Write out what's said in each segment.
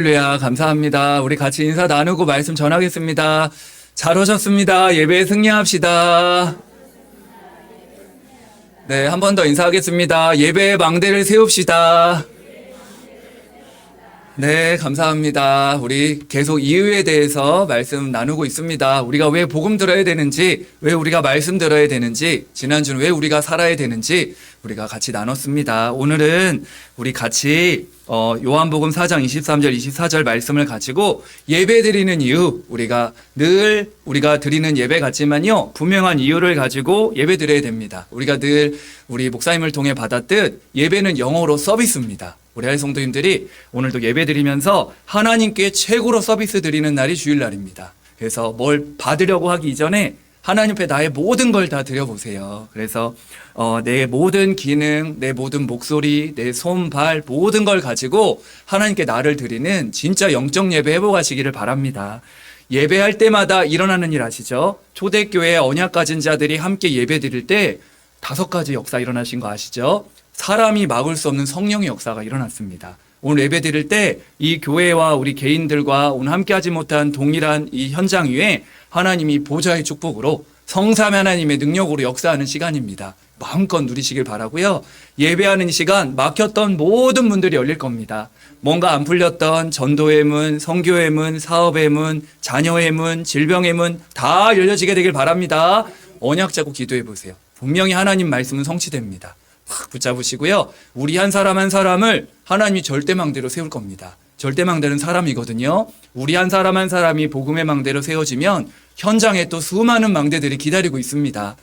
할렐루야, 감사합니다. 우리 같이 인사 나누고 말씀 전하겠습니다. 잘 오셨습니다. 예배에 승리합시다. 네, 한 번 더 인사하겠습니다. 예배의 망대를 세웁시다. 네, 감사합니다. 우리 계속 이유에 대해서 말씀 나누고 있습니다. 우리가 왜 복음 들어야 되는지, 왜 우리가 말씀 들어야 되는지, 지난주는 왜 우리가 살아야 되는지 우리가 같이 나눴습니다. 오늘은 우리 같이 요한복음 4장 23절 24절 말씀을 가지고 예배 드리는 이유, 우리가 드리는 예배 같지만요, 분명한 이유를 가지고 예배 드려야 됩니다. 우리가 늘 우리 목사님을 통해 받았듯 예배는 영어로 서비스입니다. 우리 할 성도님들이 오늘도 예배 드리면서 하나님께 최고로 서비스 드리는 날이 주일날입니다. 그래서 뭘 받으려고 하기 이전에 하나님 앞에 나의 모든 걸 다 드려보세요. 그래서 내 모든 기능, 내 모든 목소리, 내 손, 발 모든 걸 가지고 하나님께 나를 드리는 진짜 영적 예배 회복하시기를 바랍니다. 예배할 때마다 일어나는 일 아시죠? 초대교회 언약 가진 자들이 함께 예배 드릴 때 5가지 역사 일어나신 거 아시죠? 사람이 막을 수 없는 성령의 역사가 일어났습니다. 오늘 예배 드릴 때 이 교회와 우리 개인들과 오늘 함께하지 못한 동일한 이 현장 위에 하나님이 보좌의 축복으로 성삼 하나님의 능력으로 역사하는 시간입니다. 마음껏 누리시길 바라고요. 예배하는 시간 막혔던 모든 문들이 열릴 겁니다. 뭔가 안 풀렸던 전도의 문, 선교의 문, 사업의 문, 자녀의 문, 질병의 문 다 열려지게 되길 바랍니다. 언약 잡고 기도해 보세요. 분명히 하나님 말씀은 성취됩니다. 확 붙잡으시고요. 우리 한 사람 한 사람을 하나님이 절대망대로 세울 겁니다. 절대망대는 사람이거든요. 우리 한 사람 한 사람이 복음의 망대로 세워지면 현장에 또 수많은 망대들이 기다리고 있습니다.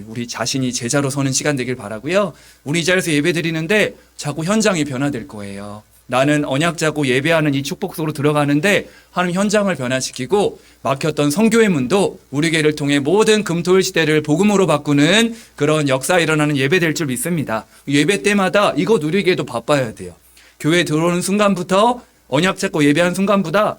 우리 자신이 제자로 서는 시간 되길 바라고요. 우리 이 자리에서 예배 드리는데 자꾸 현장이 변화될 거예요. 나는 언약 잡고 예배하는 이 축복 속으로 들어가는데 하나님 현장을 변화시키고 막혔던 선교의 문도 우리 교회를 통해 모든 금토일 시대를 복음으로 바꾸는 그런 역사 일어나는 예배 될 줄 믿습니다. 예배 때마다 이거 누리기에도 바빠야 돼요. 교회 들어오는 순간부터 언약 잡고 예배하는 순간부터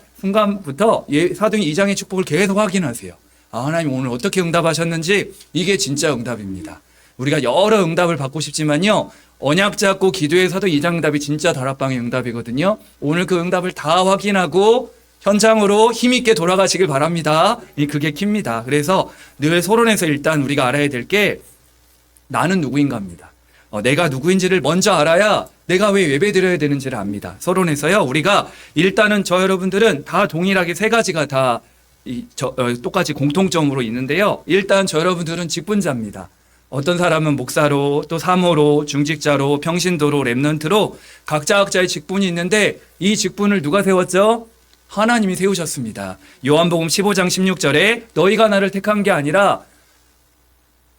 사도행 2장의 축복을 계속 확인하세요. 하나님 오늘 어떻게 응답하셨는지 이게 진짜 응답입니다. 우리가 여러 응답을 받고 싶지만요, 언약 잡고 기도의 사도 2장 응답이 진짜 다락방의 응답이거든요. 오늘 그 응답을 다 확인하고 현장으로 힘있게 돌아가시길 바랍니다. 그게 킵니다. 그래서 늘 서론에서 일단 우리가 알아야 될 게 나는 누구인가입니다. 내가 누구인지를 먼저 알아야 내가 왜 예배 드려야 되는지를 압니다. 서론에서요, 우리가 일단은 저 여러분들은 다 동일하게 3가지가 다 똑같이 공통점으로 있는데요. 일단 저 여러분들은 직분자입니다. 어떤 사람은 목사로, 또 사모로, 중직자로, 평신도로, 랩넌트로 각자의 직분이 있는데 이 직분을 누가 세웠죠? 하나님이 세우셨습니다. 요한복음 15장 16절에 너희가 나를 택한 게 아니라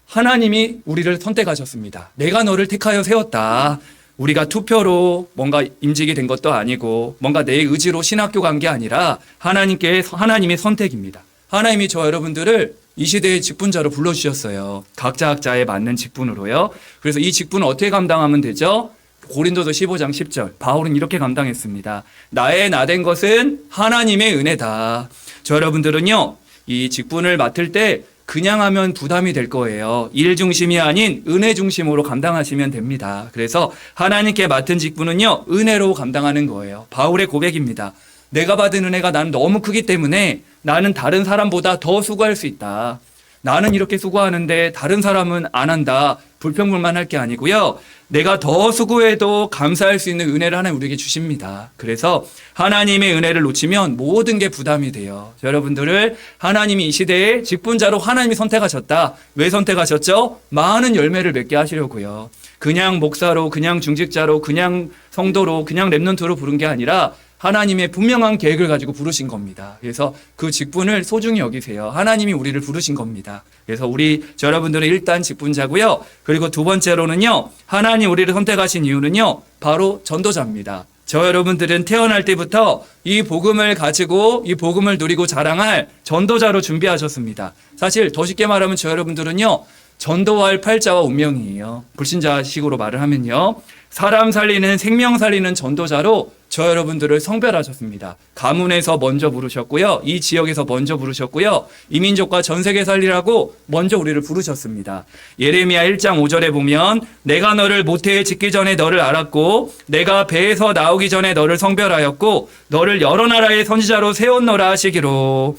하나님이 우리를 선택하셨습니다. 내가 너를 택하여 세웠다. 우리가 투표로 뭔가 임직이 된 것도 아니고 뭔가 내 의지로 신학교 간 게 아니라 하나님의 선택입니다. 하나님이 저 여러분들을 이 시대의 직분자로 불러주셨어요. 각자에 맞는 직분으로요. 그래서 이 직분을 어떻게 감당하면 되죠? 고린도서 15장 10절 바울은 이렇게 감당했습니다. 나의 나된 것은 하나님의 은혜다. 저 여러분들은요, 이 직분을 맡을 때 그냥 하면 부담이 될 거예요. 일 중심이 아닌 은혜 중심으로 감당하시면 됩니다. 그래서 하나님께 맡은 직분은요, 은혜로 감당하는 거예요. 바울의 고백입니다. 내가 받은 은혜가 나는 너무 크기 때문에 나는 다른 사람보다 더 수고할 수 있다. 나는 이렇게 수고하는데 다른 사람은 안 한다. 불평불만할 게 아니고요. 내가 더 수고해도 감사할 수 있는 은혜를 하나님 우리에게 주십니다. 그래서 하나님의 은혜를 놓치면 모든 게 부담이 돼요. 여러분들을 하나님이 이 시대에 직분자로 하나님이 선택하셨다. 왜 선택하셨죠? 많은 열매를 맺게 하시려고요. 그냥 목사로, 그냥 중직자로, 그냥 성도로, 그냥 랩넌트로 부른 게 아니라 하나님의 분명한 계획을 가지고 부르신 겁니다. 그래서 그 직분을 소중히 여기세요. 하나님이 우리를 부르신 겁니다. 그래서 저 여러분들은 일단 직분자고요. 그리고 두 번째로는요, 하나님 우리를 선택하신 이유는요, 바로 전도자입니다. 저 여러분들은 태어날 때부터 이 복음을 가지고 이 복음을 누리고 자랑할 전도자로 준비하셨습니다. 사실 더 쉽게 말하면 저 여러분들은요, 전도할 팔자와 운명이에요. 불신자식으로 말을 하면요, 사람 살리는, 생명 살리는 전도자로 저 여러분들을 성별하셨습니다. 가문에서 먼저 부르셨고요. 이 지역에서 먼저 부르셨고요. 이 민족과 전 세계 살리라고 먼저 우리를 부르셨습니다. 예레미야 1장 5절에 보면 내가 너를 모태에 짓기 전에 너를 알았고 내가 배에서 나오기 전에 너를 성별하였고 너를 여러 나라의 선지자로 세웠노라 하시기로.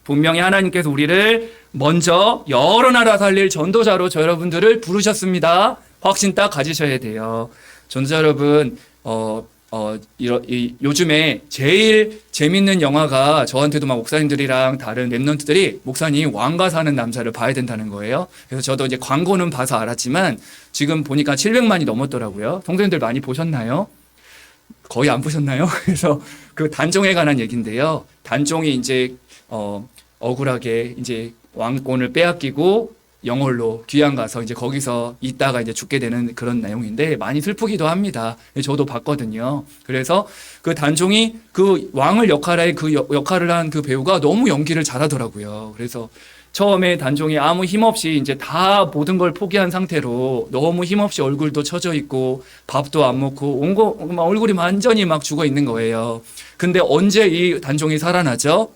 분명히 하나님께서 우리를 먼저 여러 나라 살릴 전도자로 저 여러분들을 부르셨습니다. 확신 딱 가지셔야 돼요. 전도자 여러분, 요즘에 제일 재밌는 영화가 저한테도 막 목사님들이랑 다른 랩런트들이 목사님 왕가 사는 남자를 봐야 된다는 거예요. 그래서 저도 이제 광고는 봐서 알았지만 지금 보니까 700만이 넘었더라고요. 성도님들 많이 보셨나요? 거의 안 보셨나요? 그래서 그 단종에 관한 얘기인데요. 단종이 이제 억울하게 이제 왕권을 빼앗기고 영월로 귀양 가서 이제 거기서 있다가 이제 죽게 되는 그런 내용인데 많이 슬프기도 합니다. 저도 봤거든요. 그래서 그 단종이 그 왕을 역할을 한 그 배우가 너무 연기를 잘하더라고요. 그래서 처음에 단종이 아무 힘없이 이제 다 모든 걸 포기한 상태로 너무 힘없이 얼굴도 처져 있고 밥도 안 먹고 얼굴이 완전히 막 죽어 있는 거예요. 근데 언제 이 단종이 살아나죠?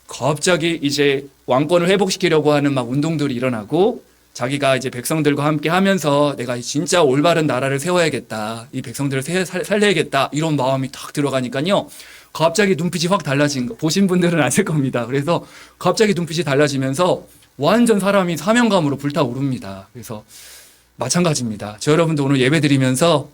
갑자기 이제 왕권을 회복시키려고 하는 막 운동들이 일어나고 자기가 이제 백성들과 함께 하면서 내가 진짜 올바른 나라를 세워야겠다. 이 백성들을 살려야겠다. 이런 마음이 탁 들어가니까요. 갑자기 눈빛이 확 달라진 거. 보신 분들은 아실 겁니다. 그래서 갑자기 눈빛이 달라지면서 완전 사람이 사명감으로 불타오릅니다. 그래서 마찬가지입니다. 저 여러분도 오늘 예배 드리면서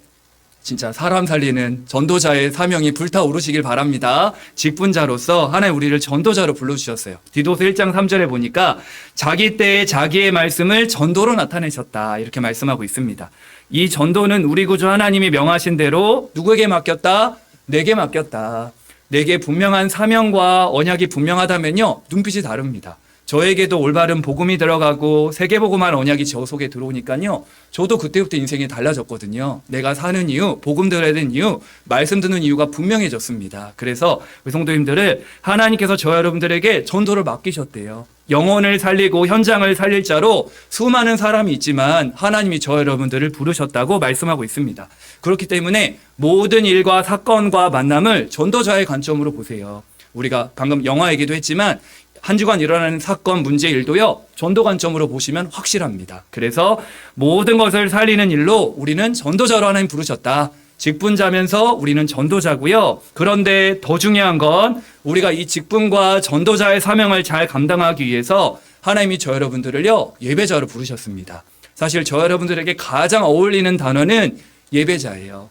진짜 사람 살리는 전도자의 사명이 불타오르시길 바랍니다. 직분자로서 하나님 우리를 전도자로 불러주셨어요. 디도서 1장 3절에 보니까 자기 때에 자기의 말씀을 전도로 나타내셨다. 이렇게 말씀하고 있습니다. 이 전도는 우리 구주 하나님이 명하신 대로 누구에게 맡겼다? 내게 맡겼다. 내게 분명한 사명과 언약이 분명하다면요. 눈빛이 다릅니다. 저에게도 올바른 복음이 들어가고 세계복음한 언약이 저 속에 들어오니까요. 저도 그때부터 인생이 달라졌거든요. 내가 사는 이유, 복음 들어야 되는 이유, 말씀 듣는 이유가 분명해졌습니다. 그래서 우리 성도님들을 하나님께서 저 여러분들에게 전도를 맡기셨대요. 영혼을 살리고 현장을 살릴 자로 수많은 사람이 있지만 하나님이 저 여러분들을 부르셨다고 말씀하고 있습니다. 그렇기 때문에 모든 일과 사건과 만남을 전도자의 관점으로 보세요. 우리가 방금 영화 얘기도 했지만 한 주간 일어나는 사건, 문제, 일도요. 전도 관점으로 보시면 확실합니다. 그래서 모든 것을 살리는 일로 우리는 전도자로 하나님 부르셨다. 직분자면서 우리는 전도자고요. 그런데 더 중요한 건 우리가 이 직분과 전도자의 사명을 잘 감당하기 위해서 하나님이 저 여러분들을요. 예배자로 부르셨습니다. 사실 저 여러분들에게 가장 어울리는 단어는 예배자예요.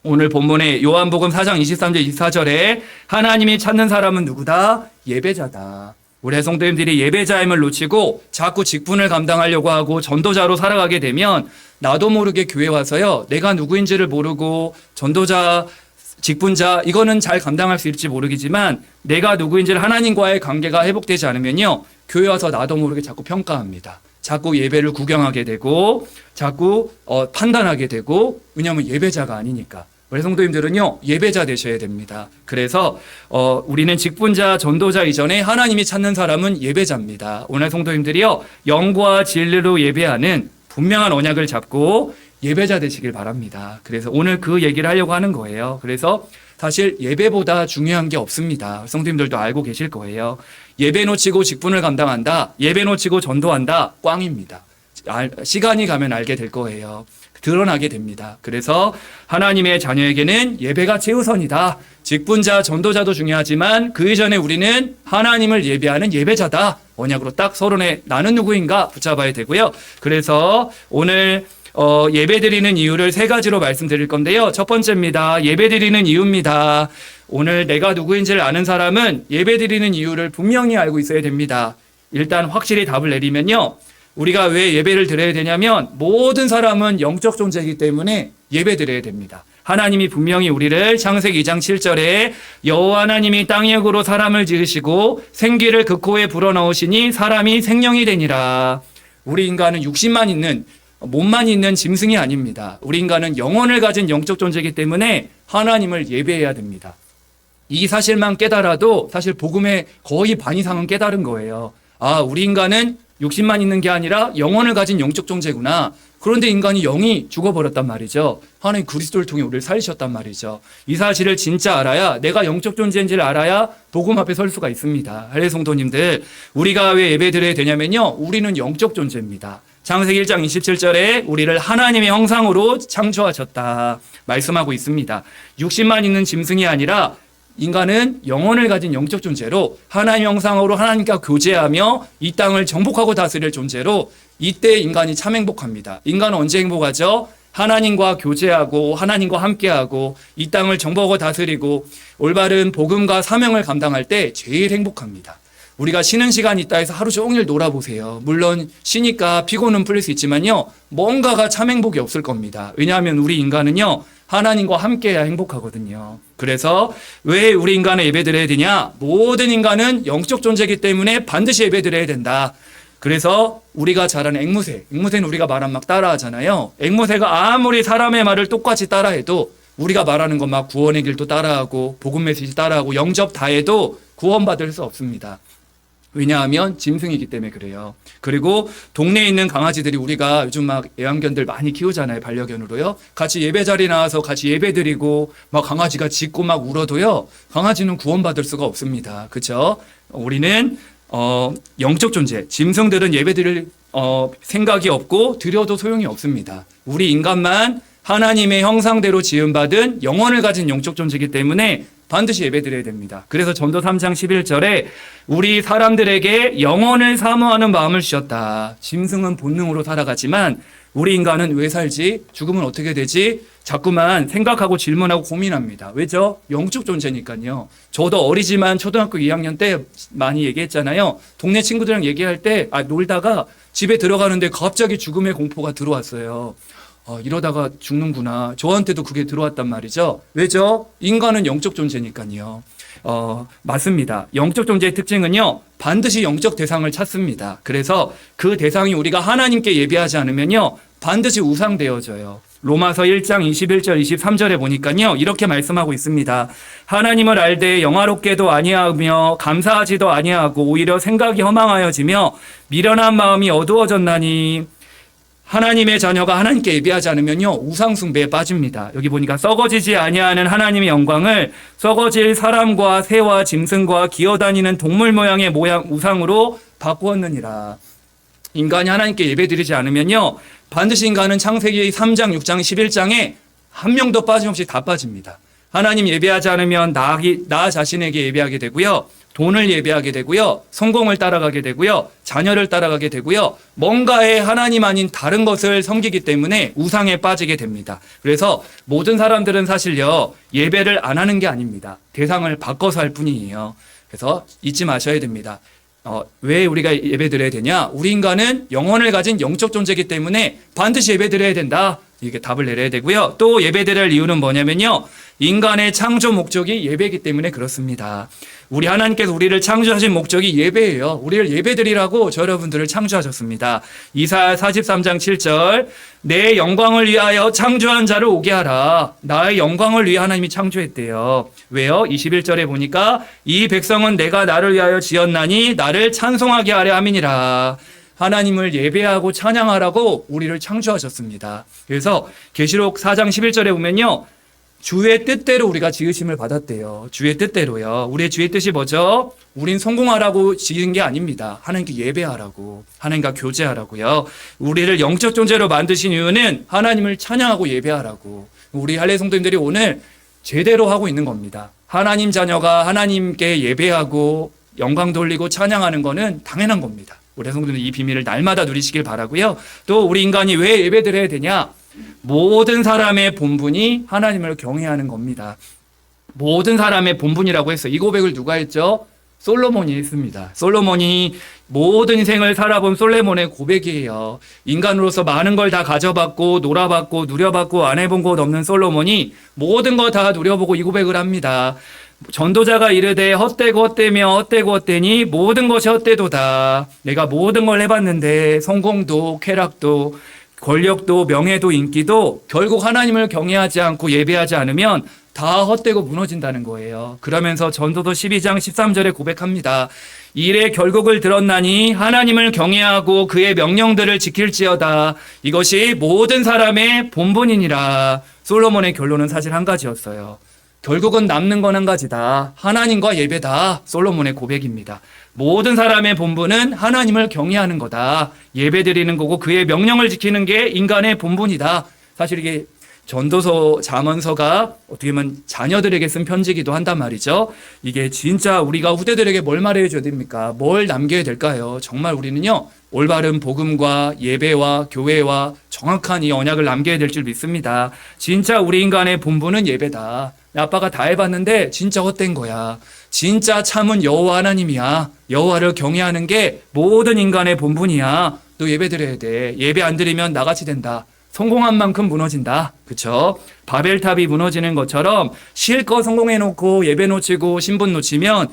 오늘 본문의 요한복음 4장 23절 24절에 하나님이 찾는 사람은 누구다? 예배자다. 우리 성도님들이 예배자임을 놓치고 자꾸 직분을 감당하려고 하고 전도자로 살아가게 되면 나도 모르게 교회 와서요. 내가 누구인지를 모르고 전도자, 직분자 이거는 잘 감당할 수 있을지 모르겠지만 내가 누구인지를 하나님과의 관계가 회복되지 않으면요. 교회 와서 나도 모르게 자꾸 평가합니다. 자꾸 예배를 구경하게 되고 자꾸 판단하게 되고 왜냐하면 예배자가 아니니까. 우리 성도님들은요 예배자 되셔야 됩니다. 그래서 우리는 직분자 전도자 이전에 하나님이 찾는 사람은 예배자입니다. 오늘 성도님들이요 영과 진리로 예배하는 분명한 언약을 잡고 예배자 되시길 바랍니다. 그래서 오늘 그 얘기를 하려고 하는 거예요. 그래서 사실 예배보다 중요한 게 없습니다. 성도님들도 알고 계실 거예요. 예배 놓치고 직분을 감당한다. 예배 놓치고 전도한다. 꽝입니다. 시간이 가면 알게 될 거예요. 드러나게 됩니다. 그래서 하나님의 자녀에게는 예배가 최우선이다. 직분자, 전도자도 중요하지만 그 이전에 우리는 하나님을 예배하는 예배자다. 언약으로 딱 서론에 나는 누구인가 붙잡아야 되고요. 그래서 오늘 예배드리는 이유를 세 가지로 말씀드릴 건데요. 첫 번째입니다. 예배드리는 이유입니다. 오늘 내가 누구인지를 아는 사람은 예배드리는 이유를 분명히 알고 있어야 됩니다. 일단 확실히 답을 내리면요. 우리가 왜 예배를 드려야 되냐면 모든 사람은 영적 존재이기 때문에 예배 드려야 됩니다. 하나님이 분명히 우리를 창세기 2장 7절에 여호와 하나님이 땅역으로 사람을 지으시고 생기를 그 코에 불어넣으시니 사람이 생명이 되니라. 우리 인간은 육신만 있는 몸만 있는 짐승이 아닙니다. 우리 인간은 영혼을 가진 영적 존재이기 때문에 하나님을 예배해야 됩니다. 이 사실만 깨달아도 사실 복음의 거의 반 이상은 깨달은 거예요. 우리 인간은 육신만 있는 게 아니라 영혼을 가진 영적 존재구나. 그런데 인간이 영이 죽어버렸단 말이죠. 하나님 그리스도를 통해 우리를 살리셨단 말이죠. 이 사실을 진짜 알아야, 내가 영적 존재인지를 알아야 복음 앞에 설 수가 있습니다. 할례 성도님들, 우리가 왜 예배드려야 되냐면요, 우리는 영적 존재입니다. 창세기 1장 27절에 우리를 하나님의 형상으로 창조하셨다 말씀하고 있습니다. 육신만 있는 짐승이 아니라 인간은 영혼을 가진 영적 존재로 하나님 형상으로 하나님과 교제하며 이 땅을 정복하고 다스릴 존재로, 이때 인간이 참 행복합니다. 인간은 언제 행복하죠? 하나님과 교제하고 하나님과 함께하고 이 땅을 정복하고 다스리고 올바른 복음과 사명을 감당할 때 제일 행복합니다. 우리가 쉬는 시간이 있다 해서 하루 종일 놀아보세요. 물론 쉬니까 피곤은 풀릴 수 있지만요, 뭔가가 참 행복이 없을 겁니다. 왜냐하면 우리 인간은요, 하나님과 함께해야 행복하거든요. 그래서 왜 우리 인간은 예배드려야 되냐? 모든 인간은 영적 존재이기 때문에 반드시 예배드려야 된다. 그래서 우리가 잘 아는 앵무새는 우리가 말하면 막 따라하잖아요. 앵무새가 아무리 사람의 말을 똑같이 따라해도, 우리가 말하는 것 막 구원의 길도 따라하고 복음 메시지 따라하고 영접 다 해도 구원받을 수 없습니다. 왜냐하면 짐승이기 때문에 그래요. 그리고 동네에 있는 강아지들이, 우리가 요즘 막 애완견들 많이 키우잖아요. 반려견으로요. 같이 예배 자리 나와서 같이 예배 드리고 막 강아지가 짖고 막 울어도요, 강아지는 구원받을 수가 없습니다. 그렇죠? 우리는 영적 존재, 짐승들은 예배 드릴 생각이 없고 드려도 소용이 없습니다. 우리 인간만 하나님의 형상대로 지음받은 영혼을 가진 영적 존재이기 때문에 반드시 예배드려야 됩니다. 그래서 전도 3장 11절에 우리 사람들에게 영혼을 사모하는 마음을 주셨다. 짐승은 본능으로 살아가지만 우리 인간은 왜 살지? 죽으면 어떻게 되지? 자꾸만 생각하고 질문하고 고민합니다. 왜죠? 영적 존재니까요. 저도 어리지만 초등학교 2학년 때 많이 얘기했잖아요. 동네 친구들이랑 얘기할 때 놀다가 집에 들어가는데 갑자기 죽음의 공포가 들어왔어요. 이러다가 죽는구나. 저한테도 그게 들어왔단 말이죠. 왜죠? 인간은 영적 존재니까요. 맞습니다. 영적 존재의 특징은요, 반드시 영적 대상을 찾습니다. 그래서 그 대상이 우리가 하나님께 예배하지 않으면요, 반드시 우상되어져요. 로마서 1장 21절 23절에 보니까요, 이렇게 말씀하고 있습니다. 하나님을 알되 영화롭게도 아니하며 감사하지도 아니하고 오히려 생각이 허망하여지며 미련한 마음이 어두워졌나니, 하나님의 자녀가 하나님께 예배하지 않으면요, 우상 숭배에 빠집니다. 여기 보니까 썩어지지 아니하는 하나님의 영광을 썩어질 사람과 새와 짐승과 기어다니는 동물 모양의 우상으로 바꾸었느니라. 인간이 하나님께 예배드리지 않으면요, 반드시 인간은 창세기 3장, 6장, 11장에 한 명도 빠짐없이 다 빠집니다. 하나님 예배하지 않으면 나 자신에게 예배하게 되고요, 돈을 예배하게 되고요, 성공을 따라가게 되고요, 자녀를 따라가게 되고요, 뭔가에 하나님 아닌 다른 것을 섬기기 때문에 우상에 빠지게 됩니다. 그래서 모든 사람들은 사실요, 예배를 안 하는 게 아닙니다. 대상을 바꿔서 할 뿐이에요. 그래서 잊지 마셔야 됩니다. 왜 우리가 예배 드려야 되냐? 우리 인간은 영혼을 가진 영적 존재이기 때문에 반드시 예배 드려야 된다. 이게 답을 내려야 되고요. 또 예배 드릴 이유는 뭐냐면요, 인간의 창조 목적이 예배이기 때문에 그렇습니다. 우리 하나님께서 우리를 창조하신 목적이 예배예요. 우리를 예배드리라고 저 여러분들을 창조하셨습니다. 이사야 43장 7절, 내 영광을 위하여 창조한 자를 오게 하라. 나의 영광을 위해 하나님이 창조했대요. 왜요? 21절에 보니까 이 백성은 내가 나를 위하여 지었나니 나를 찬송하게 하려 함이니라. 하나님을 예배하고 찬양하라고 우리를 창조하셨습니다. 그래서 계시록 4장 11절에 보면요, 주의 뜻대로 우리가 지으심을 받았대요. 주의 뜻대로요. 우리의 주의 뜻이 뭐죠? 우린 성공하라고 지은 게 아닙니다. 하나님께 예배하라고, 하나님과 교제하라고요. 우리를 영적 존재로 만드신 이유는 하나님을 찬양하고 예배하라고. 우리 할례 성도님들이 오늘 제대로 하고 있는 겁니다. 하나님 자녀가 하나님께 예배하고 영광 돌리고 찬양하는 거는 당연한 겁니다. 우리 성도님들 이 비밀을 날마다 누리시길 바라고요. 또 우리 인간이 왜 예배드려야 되냐? 모든 사람의 본분이 하나님을 경외하는 겁니다. 모든 사람의 본분이라고 했어요. 이 고백을 누가 했죠? 솔로몬이 했습니다. 솔로몬이 모든 인생을 살아본 솔로몬의 고백이에요. 인간으로서 많은 걸 다 가져봤고 놀아봤고 누려봤고 안 해본 것 없는 솔로몬이 모든 거 다 누려보고 이 고백을 합니다. 전도자가 이르되 헛되고 헛되며 헛되고 헛되니 모든 것이 헛되도다. 내가 모든 걸 해봤는데 성공도 쾌락도 권력도 명예도 인기도 결국 하나님을 경외하지 않고 예배하지 않으면 다 헛되고 무너진다는 거예요. 그러면서 전도서 12장 13절에 고백합니다. 이래 결국을 들었나니 하나님을 경외하고 그의 명령들을 지킬지어다. 이것이 모든 사람의 본분이니라. 솔로몬의 결론은 사실 한 가지였어요. 결국은 남는 건 한 가지다. 하나님과 예배다. 솔로몬의 고백입니다. 모든 사람의 본분은 하나님을 경외하는 거다. 예배드리는 거고 그의 명령을 지키는 게 인간의 본분이다. 사실 이게 전도서, 잠언서가 어떻게 보면 자녀들에게 쓴 편지기도 한단 말이죠. 이게 진짜 우리가 후대들에게 뭘 말해줘야 됩니까? 뭘 남겨야 될까요? 정말 우리는요, 올바른 복음과 예배와 교회와 정확한 이 언약을 남겨야 될 줄 믿습니다. 진짜 우리 인간의 본분은 예배다. 아빠가 다 해봤는데 진짜 헛된 거야. 진짜 참은 여호와 하나님이야. 여호와를 경외하는 게 모든 인간의 본분이야. 너 예배 드려야 돼. 예배 안 드리면 나같이 된다. 성공한 만큼 무너진다. 그쵸? 바벨탑이 무너지는 것처럼 실컷 성공해놓고 예배 놓치고 신분 놓치면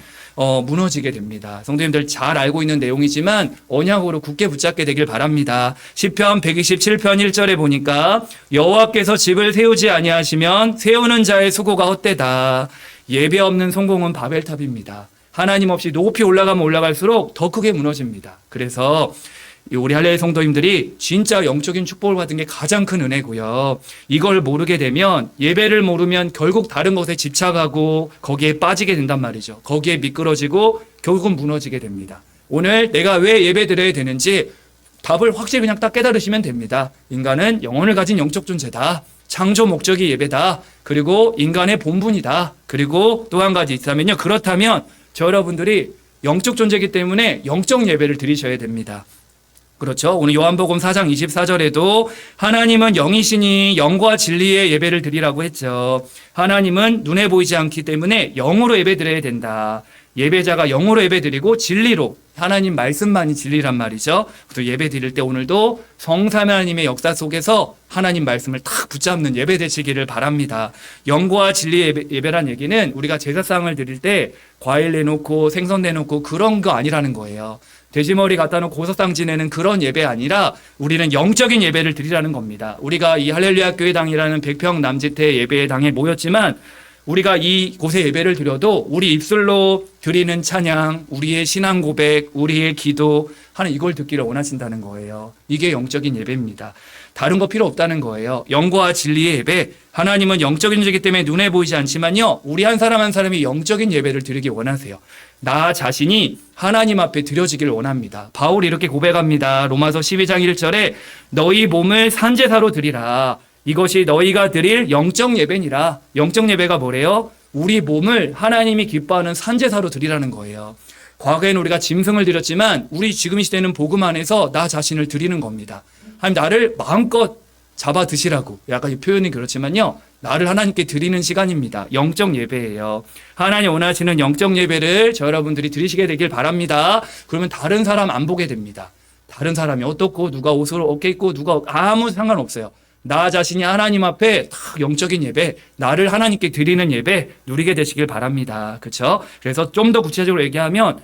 무너지게 됩니다. 성도님들 잘 알고 있는 내용이지만 언약으로 굳게 붙잡게 되길 바랍니다. 시편 127편 1절에 보니까 여호와께서 집을 세우지 아니하시면 세우는 자의 수고가 헛되다. 예배 없는 성공은 바벨탑입니다. 하나님 없이 높이 올라가면 올라갈수록 더 크게 무너집니다. 그래서 우리 할례 성도님들이 진짜 영적인 축복을 받은 게 가장 큰 은혜고요. 이걸 모르게 되면 예배를 모르면 결국 다른 것에 집착하고 거기에 빠지게 된단 말이죠. 거기에 미끄러지고 결국은 무너지게 됩니다. 오늘 내가 왜 예배 드려야 되는지 답을 확실히 그냥 딱 깨달으시면 됩니다. 인간은 영혼을 가진 영적 존재다. 창조 목적이 예배다. 그리고 인간의 본분이다. 그리고 또 한 가지 있다면요. 그렇다면 저 여러분들이 영적 존재이기 때문에 영적 예배를 드리셔야 됩니다. 그렇죠. 오늘 요한복음 4장 24절에도 하나님은 영이시니 영과 진리의 예배를 드리라고 했죠. 하나님은 눈에 보이지 않기 때문에 영으로 예배 드려야 된다. 예배자가 영으로 예배 드리고 진리로, 하나님 말씀만이 진리란 말이죠. 그래서 예배 드릴 때 오늘도 성삼위 하나님의 역사 속에서 하나님 말씀을 딱 붙잡는 예배 되시기를 바랍니다. 영과 진리의 예배란 얘기는 우리가 제사상을 드릴 때 과일 내놓고 생선 내놓고 그런 거 아니라는 거예요. 돼지머리 갖다 놓고 고석상 지내는 그런 예배 아니라 우리는 영적인 예배를 드리라는 겁니다. 우리가 이 할렐루야 교회당이라는 100평 남짓의 예배당에 모였지만 우리가 이곳에 예배를 드려도 우리 입술로 드리는 찬양, 우리의 신앙 고백, 우리의 기도 하는 이걸 듣기를 원하신다는 거예요. 이게 영적인 예배입니다. 다른 거 필요 없다는 거예요. 영과 진리의 예배. 하나님은 영적인 존재이기 때문에 눈에 보이지 않지만요. 우리 한 사람 한 사람이 영적인 예배를 드리기 원하세요. 나 자신이 하나님 앞에 드려지기를 원합니다. 바울이 이렇게 고백합니다. 로마서 12장 1절에 너희 몸을 산제사로 드리라. 이것이 너희가 드릴 영적 예배니라. 영적 예배가 뭐래요? 우리 몸을 하나님이 기뻐하는 산제사로 드리라는 거예요. 과거에는 우리가 짐승을 드렸지만 우리 지금 이 시대는 복음 안에서 나 자신을 드리는 겁니다. 하나님 나를 마음껏 잡아 드시라고. 약간 이 표현이 그렇지만요. 나를 하나님께 드리는 시간입니다. 영적 예배예요. 하나님 원하시는 영적 예배를 저 여러분들이 드리시게 되길 바랍니다. 그러면 다른 사람 안 보게 됩니다. 다른 사람이 어떻고 누가 옷을 어깨 입고 누가 아무 상관없어요. 나 자신이 하나님 앞에 딱 영적인 예배, 나를 하나님께 드리는 예배 누리게 되시길 바랍니다. 그렇죠? 그래서 좀 더 구체적으로 얘기하면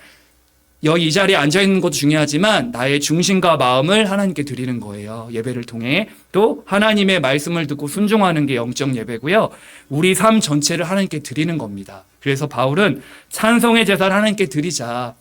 여기 이 자리에 앉아있는 것도 중요하지만 나의 중심과 마음을 하나님께 드리는 거예요. 예배를 통해. 또 하나님의 말씀을 듣고 순종하는 게 영적 예배고요. 우리 삶 전체를 하나님께 드리는 겁니다. 그래서 바울은 찬송의 제사를 하나님께 드리자.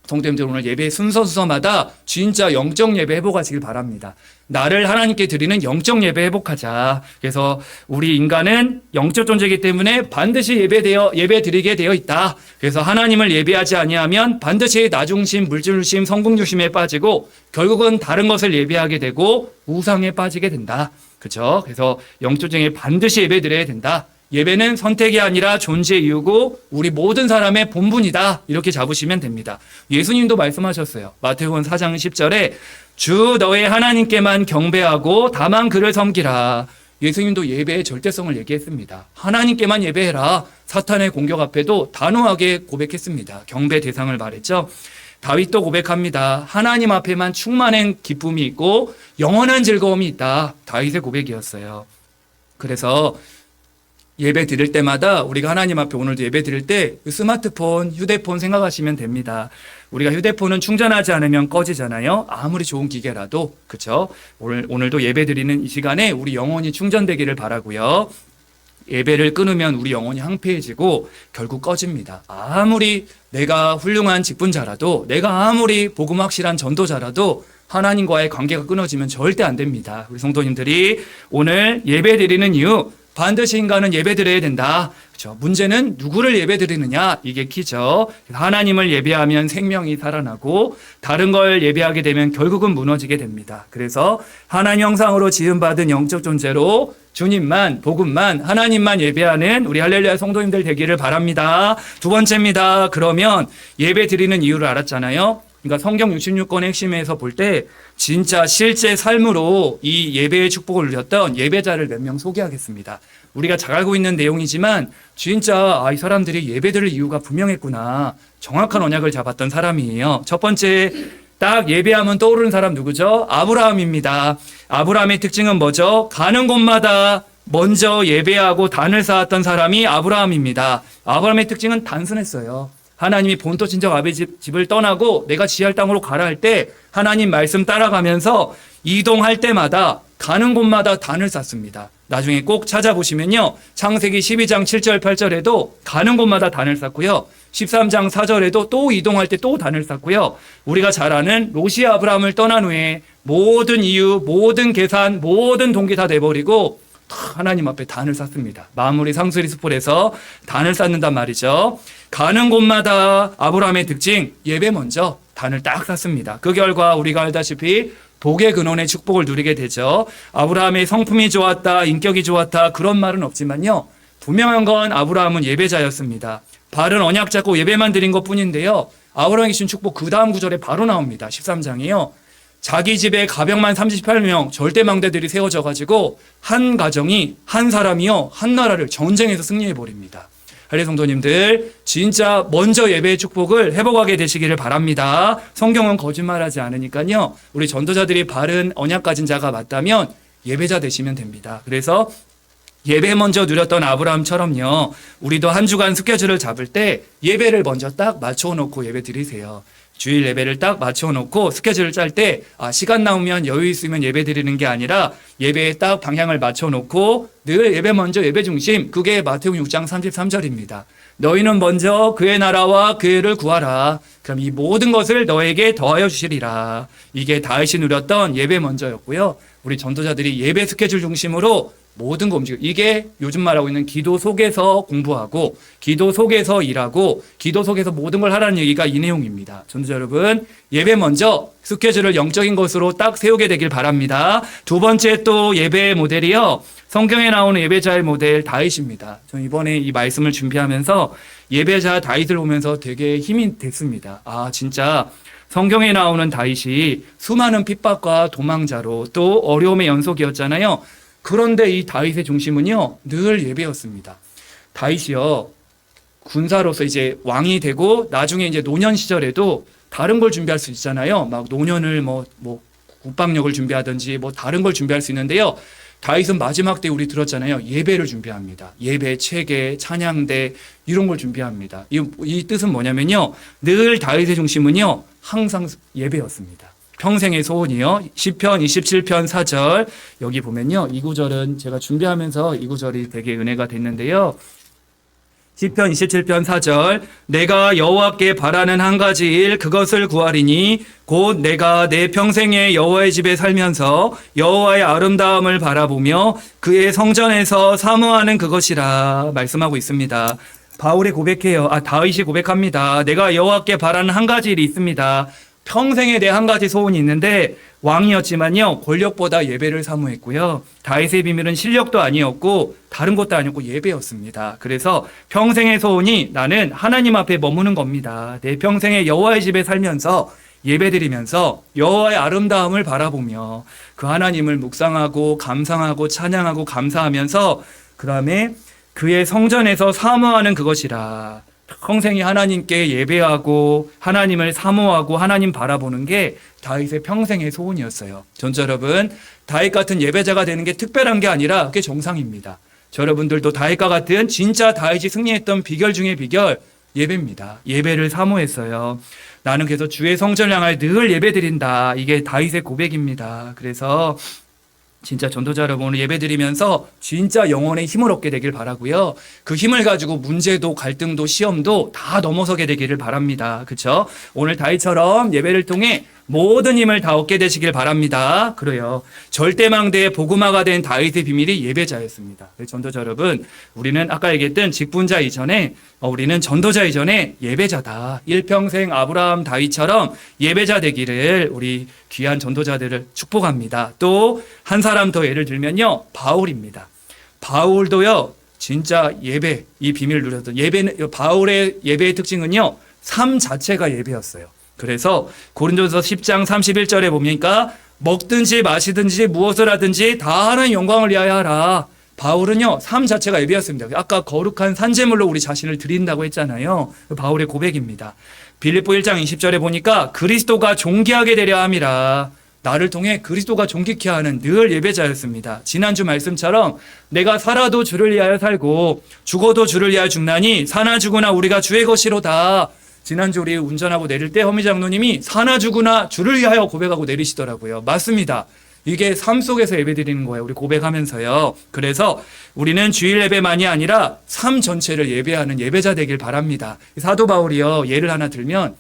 성도님들 오늘 예배 순서마다 진짜 영적 예배 회복하시길 바랍니다. 나를 하나님께 드리는 영적 예배 회복하자. 그래서 우리 인간은 영적 존재이기 때문에 반드시 예배 드리게 되어 있다. 그래서 하나님을 예배하지 아니하면 반드시 나중심, 물질심, 성공중심에 빠지고 결국은 다른 것을 예배하게 되고 우상에 빠지게 된다. 그렇죠? 그래서 영적 존재에 반드시 예배 드려야 된다. 예배는 선택이 아니라 존재의 이유고 우리 모든 사람의 본분이다. 이렇게 잡으시면 됩니다. 예수님도 말씀하셨어요. 마태복음 4장 10절에 주 너의 하나님께만 경배하고 다만 그를 섬기라. 예수님도 예배의 절대성을 얘기했습니다. 하나님께만 예배해라. 사탄의 공격 앞에도 단호하게 고백했습니다. 경배 대상을 말했죠. 다윗도 고백합니다. 하나님 앞에만 충만한 기쁨이 있고 영원한 즐거움이 있다. 다윗의 고백이었어요. 그래서 예배 드릴 때마다 우리가 하나님 앞에 오늘도 예배 드릴 때 스마트폰, 휴대폰 생각하시면 됩니다. 우리가 휴대폰은 충전하지 않으면 꺼지잖아요. 아무리 좋은 기계라도. 그렇죠? 오늘도 예배 드리는 이 시간에 우리 영혼이 충전되기를 바라고요. 예배를 끊으면 우리 영혼이 황폐해지고 결국 꺼집니다. 아무리 내가 훌륭한 직분자라도, 내가 아무리 복음 확실한 전도자라도 하나님과의 관계가 끊어지면 절대 안 됩니다. 우리 성도님들이 오늘 예배 드리는 이유, 반드시 인간은 예배 드려야 된다. 그렇죠? 문제는 누구를 예배 드리느냐, 이게 키죠. 하나님을 예배하면 생명이 살아나고 다른 걸 예배하게 되면 결국은 무너지게 됩니다. 그래서 하나님 형상으로 지음받은 영적 존재로 주님만, 복음만, 하나님만 예배하는 우리 할렐루야 성도님들 되기를 바랍니다. 두 번째입니다. 그러면 예배 드리는 이유를 알았잖아요. 그러니까 성경 66권의 핵심에서 볼 때 진짜 실제 삶으로 이 예배의 축복을 누렸던 예배자를 몇 명 소개하겠습니다. 우리가 잘 알고 있는 내용이지만 진짜 이 사람들이 예배드릴 이유가 분명했구나. 정확한 언약을 잡았던 사람이에요. 첫 번째, 딱 예배하면 떠오르는 사람 누구죠? 아브라함입니다. 아브라함의 특징은 뭐죠? 가는 곳마다 먼저 예배하고 단을 쌓았던 사람이 아브라함입니다. 아브라함의 특징은 단순했어요. 하나님이 본토 친척 아버지 집을 떠나고 내가 지할 땅으로 가라 할 때 하나님 말씀 따라가면서 이동할 때마다 가는 곳마다 단을 쌓습니다. 나중에 꼭 찾아보시면요. 창세기 12장 7절 8절에도 가는 곳마다 단을 쌓고요. 13장 4절에도 또 이동할 때 또 단을 쌓고요. 우리가 잘 아는 롯이 아브라함을 떠난 후에 모든 이유, 모든 계산, 모든 동기 다 내버리고 하나님 앞에 단을 쌓습니다. 마무리 상수리 숲홀에서 단을 쌓는단 말이죠. 가는 곳마다 아브라함의 특징, 예배 먼저 단을 딱 쌓습니다. 그 결과 우리가 알다시피 복의 근원의 축복을 누리게 되죠. 아브라함의 성품이 좋았다, 인격이 좋았다, 그런 말은 없지만요. 분명한 건 아브라함은 예배자였습니다. 바른 언약 잡고 예배만 드린 것 뿐인데요. 아브라함이 주신 축복 그 다음 구절에 바로 나옵니다. 13장이요. 자기 집에 가병만 38명 절대 망대들이 세워져 가지고 한 가정이, 한 사람이요, 한 나라를 전쟁에서 승리해 버립니다. 할례 성도님들, 진짜 먼저 예배의 축복을 회복하게 되시기를 바랍니다. 성경은 거짓말하지 않으니까요. 우리 전도자들이 바른 언약 가진 자가 맞다면 예배자 되시면 됩니다. 그래서 예배 먼저 누렸던 아브라함처럼요. 우리도 한 주간 스케줄을 잡을 때 예배를 먼저 딱 맞춰 놓고 예배 드리세요. 주일 예배를 딱 맞춰 놓고 스케줄을 짤 때 시간 나오면 여유 있으면 예배 드리는 게 아니라 예배에 딱 방향을 맞춰 놓고 늘 예배 먼저 예배 중심, 그게 마태복음 6장 33절입니다. 너희는 먼저 그의 나라와 그의를 구하라. 그럼 이 모든 것을 너에게 더하여 주시리라. 이게 다윗이 누렸던 예배 먼저였고요. 우리 전도자들이 예배 스케줄 중심으로 모든 거 움직여. 이게 요즘 말하고 있는 기도 속에서 공부하고 기도 속에서 일하고 기도 속에서 모든 걸 하라는 얘기가 이 내용입니다. 전도자 여러분, 예배 먼저 스케줄을 영적인 것으로 딱 세우게 되길 바랍니다. 두 번째 또 예배의 모델이요. 성경에 나오는 예배자의 모델 다윗입니다. 저는 이번에 이 말씀을 준비하면서 예배자 다윗을 보면서 되게 힘이 됐습니다. 진짜 성경에 나오는 다윗이 수많은 핍박과 도망자로 또 어려움의 연속이었잖아요. 그런데 이 다윗의 중심은요, 늘 예배였습니다. 다윗이요, 군사로서 이제 왕이 되고 나중에 이제 노년 시절에도 다른 걸 준비할 수 있잖아요. 막 노년을 뭐 국방력을 준비하든지 뭐 다른 걸 준비할 수 있는데요. 다윗은 마지막 때 우리 들었잖아요. 예배를 준비합니다. 예배, 체계, 찬양대 이런 걸 준비합니다. 이 뜻은 뭐냐면요. 늘 다윗의 중심은요, 항상 예배였습니다. 평생의 소원이요. 시편 27편 4절 여기 보면요. 이 구절은 제가 준비하면서 이 구절이 되게 은혜가 됐는데요. 시편 27편 4절 내가 여호와께 바라는 한 가지 일 그것을 구하리니 곧 내가 내 평생에 여호와의 집에 살면서 여호와의 아름다움을 바라보며 그의 성전에서 사모하는 그것이라 말씀하고 있습니다. 바울이 고백해요. 다윗이 고백합니다. 내가 여호와께 바라는 한 가지 일이 있습니다. 평생에 내 한 가지 소원이 있는데 왕이었지만요, 권력보다 예배를 사모했고요. 다윗의 비밀은 실력도 아니었고 다른 것도 아니었고 예배였습니다. 그래서 평생의 소원이 나는 하나님 앞에 머무는 겁니다. 내 평생에 여호와의 집에 살면서 예배드리면서 여호와의 아름다움을 바라보며 그 하나님을 묵상하고 감상하고 찬양하고 감사하면서 그 다음에 그의 성전에서 사모하는 그것이라. 평생이 하나님께 예배하고 하나님을 사모하고 하나님 바라보는 게 다윗의 평생의 소원이었어요. 전자 여러분, 다윗 같은 예배자가 되는 게 특별한 게 아니라 그게 정상입니다. 여러분들도 다윗과 같은 진짜 다윗이 승리했던 비결 중에 비결 예배입니다. 예배를 사모했어요. 나는 그래서 주의 성전을 향하여 늘 예배드린다. 이게 다윗의 고백입니다. 그래서 진짜 전도자 여러분 오늘 예배드리면서 진짜 영혼의 힘을 얻게 되길 바라고요. 그 힘을 가지고 문제도 갈등도 시험도 다 넘어서게 되기를 바랍니다. 그렇죠? 오늘 다윗처럼 예배를 통해 모든 힘을 다 얻게 되시길 바랍니다. 그래요. 절대망대의 복음화가 된 다윗의 비밀이 예배자였습니다. 전도자 여러분, 우리는 아까 얘기했던 직분자 이전에 우리는 전도자 이전에 예배자다. 일평생 아브라함 다윗처럼 예배자 되기를 우리 귀한 전도자들을 축복합니다. 또 한 사람 더 예를 들면요. 바울입니다. 바울도요. 진짜 예배, 이 비밀을 누렸던 예배는 바울의 예배의 특징은요. 삶 자체가 예배였어요. 그래서 고린도서 10장 31절에 보니까 먹든지 마시든지 무엇을 하든지 다 하나님 영광을 위하여 하라. 바울은요 삶 자체가 예배였습니다. 아까 거룩한 산제물로 우리 자신을 드린다고 했잖아요. 바울의 고백입니다. 빌립보 1장 20절에 보니까 그리스도가 존귀하게 되려 함이라. 나를 통해 그리스도가 존귀케 하는 늘 예배자였습니다. 지난주 말씀처럼 내가 살아도 주를 위하여 살고 죽어도 주를 위하여 죽나니 사나 죽으나 우리가 주의 것이로다. 지난주 우리 운전하고 내릴 때 허미 장로님이 사나 죽으나 주를 위하여 고백하고 내리시더라고요. 맞습니다. 이게 삶 속에서 예배드리는 거예요. 우리 고백하면서요. 그래서 우리는 주일 예배만이 아니라 삶 전체를 예배하는 예배자 되길 바랍니다. 사도 바울이요. 예를 하나 들면